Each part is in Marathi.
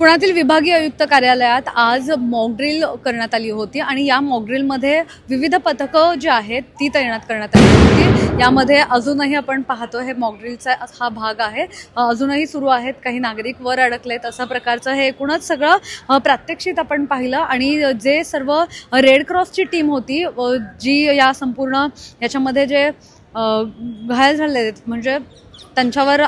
पुण्यातील विभागीय आयुक्त कार्यालयात आज मॉकड्रिल करण्यात आली होती आणि या मॉकड्रिलमध्ये विविध पथकं जी आहेत ती तैनात करण्यात आली होती। यामध्ये अजूनही आपण पाहतो हे मॉकड्रिलचा हा भाग आहे, अजूनही सुरू आहेत, काही नागरिक वर अडकलेत अशा प्रकारचं हे एकूणच सगळं प्रात्यक्षिक आपण पाहिलं। आणि जे सर्व रेड क्रॉसची टीम होती जी या संपूर्ण याच्यामध्ये जे घायल झालेले म्हणजे त्यांच्यावर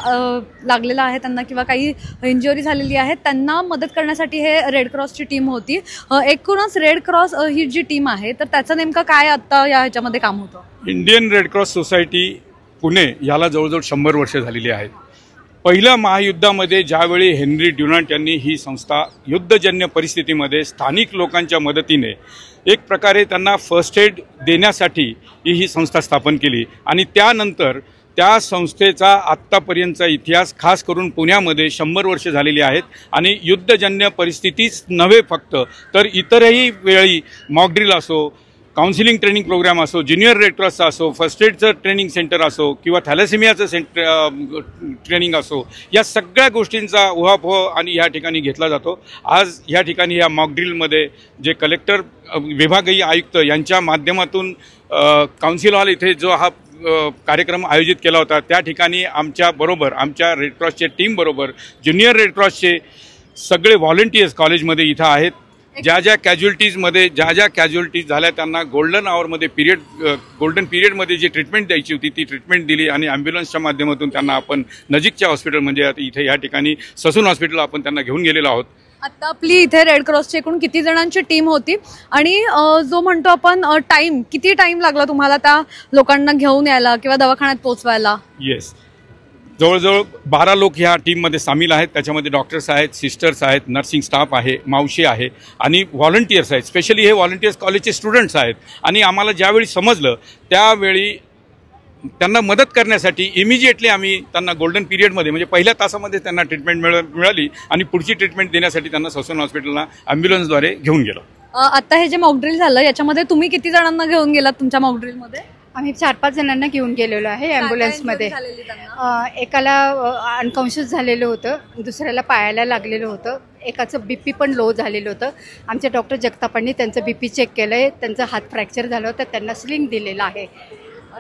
लागलेला आहे त्यांना किंवा काही इंजुरी झालेली आहे त्यांना मदत करण्यासाठी हे रेड क्रॉसची टीम होती। एकूणच रेड क्रॉस ही जी टीम आहे तर त्याचं नेमकं काय आता या ह्याच्यामध्ये काम होतं? Indian red cross society Pune याला जवळजवळ 100 वर्षे झालेली आहेत। पहिल्या महायुद्धामध्ये ज्यावेळी हेनरी ड्युनांट यांनी ही संस्था युद्धजन्य परिस्थितीमध्ये स्थानिक लोकांच्या मदतीने एक प्रकारे त्यांना फर्स्ट एड देण्यासाठी ही संस्था स्थापन केली आणि त्यानंतर त्या संस्थेचा आत्तापर्यंतचा इतिहास खास करून पुण्यामध्ये 100 वर्षे झालेली आहेत आणि युद्धजन्य परिस्थितीच नव्हे फक्त तर इतरही वेळी मॉकड्रिल असो, काउन्सिलिंग ट्रेनिंग प्रोग्राम असो, ज्युनियर रेड क्रॉसचा असो, फर्स्ट एडचं ट्रेनिंग सेंटर असो किंवा थॅलेसेमियाचं ट्रेनिंग असो, या सगळ्या गोष्टींचा उहापोह आणि या ठिकाणी घेतला जातो। आज या ठिकाणी या मॉकड्रिलमध्ये जे कलेक्टर विभागीय आयुक्त यांच्या माध्यमातून काउन्सिल हॉल इथे जो हा कार्यक्रम आयोजित केला होता त्या ठिकाणी आमच्याबरोबर आमच्या रेड क्रॉसच्या टीमबरोबर ज्युनियर रेड क्रॉसचे सगळे व्हॉलंटियर्स कॉलेजमध्ये इथं आहेत। ज्या ज्या कॅज्युअलिटीज झाल्या त्यांना गोल्डन पिरियडमध्ये जी ट्रीटमेंट द्यायची होती ती ट्रीटमेंट दिली आणि ॲम्ब्युलन्सच्या माध्यमातून त्यांना आपण नजीकच्या हॉस्पिटल म्हणजे इथे या ठिकाणी ससून हॉस्पिटल आपण त्यांना घेऊन गेलेलो आहोत। आता आपली इथे रेड क्रॉसची एकूण किती जणांची टीम होती आणि जो म्हणतो आपण किती टाइम लागला तुम्हाला त्या लोकांना घेऊन यायला किंवा दवाखान्यात पोहोचवायला? येस, जवळजवळ 12 लोक ह्या टीममध्ये सामील आहेत। त्याच्यामध्ये डॉक्टर्स आहेत, सिस्टर्स आहेत, नर्सिंग स्टाफ आहे, मावशी आहे आणि व्हॉलंटियर्स आहेत। स्पेशली हे व्हॉलंटियर्स कॉलेजचे स्टुडंट्स आहेत आणि आम्हाला ज्यावेळी समजलं त्यावेळी त्यांना मदत करण्यासाठी इमिजिएटली आम्ही त्यांना गोल्डन पिरियडमध्ये म्हणजे पहिल्या तासामध्ये त्यांना ट्रीटमेंट मिळाली आणि पुढची ट्रीटमेंट देण्यासाठी त्यांना ससून हॉस्पिटलला ॲम्ब्युलन्सद्वारे घेऊन गेलो। आता हे जे मॉकड्रिल झालं याच्यामध्ये तुम्ही किती जणांना घेऊन गेलात तुमच्या मॉकड्रिलमध्ये? आम्ही 4-5 जणांना घेऊन गेलेलो आहे ॲम्ब्युलन्समध्ये। एकाला अनकॉन्शियस झालेलं होतं, दुसऱ्याला पायाला लागलेलं होतं, एकाचं BP पण लो झालेलं होतं। आमच्या डॉक्टर जगतापांनी त्यांचं BP चेक केलं आहे, त्यांचा हात फ्रॅक्चर झालं होतं, त्यांना स्लिंग दिलेलं आहे।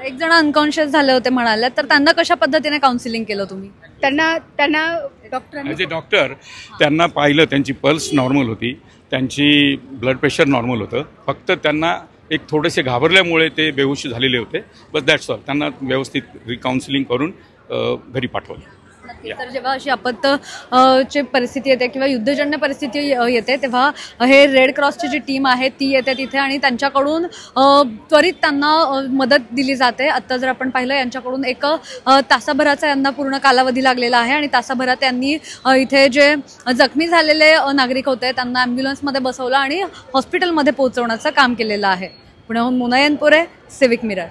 एक जण अनकॉन्शियस झाले होते म्हणाले, तर त्यांना कशा पद्धतीने काउन्सिलिंग केलं तुम्ही? त्यांना डॉक्टर त्यांना पाहिलं, त्यांची पल्स नॉर्मल होती, त्यांची ब्लड प्रेशर नॉर्मल होतं, फक्त त्यांना एक थोडेसे घाबरल्यामुळे ते बेहोश झालेले होते, बस दॅट्स ऑल। त्यांना व्यवस्थित रिकाउन्सिलिंग करून घरी पाठवलं। तर जेव्हा अशी ची परिस्थिती येते किंवा युद्धजन्य परिस्थिती येते तेव्हा हे रेड क्रॉसची जी टीम आहे ती येते तिथे आणि त्यांच्याकडून त्वरित त्यांना मदत दिली जाते। आता जर आपण पाहिलं यांच्याकडून एक तासाभराचा यांना पूर्ण कालावधी लागलेला आहे आणि तासाभरात यांनी इथे जे जखमी झालेले नागरिक होते त्यांना ॲम्ब्युलन्समध्ये बसवलं आणि हॉस्पिटलमध्ये पोहोचवण्याचं काम केलेलं आहे। पुण्याहून मुनयनपुरे, सिविक मिरर।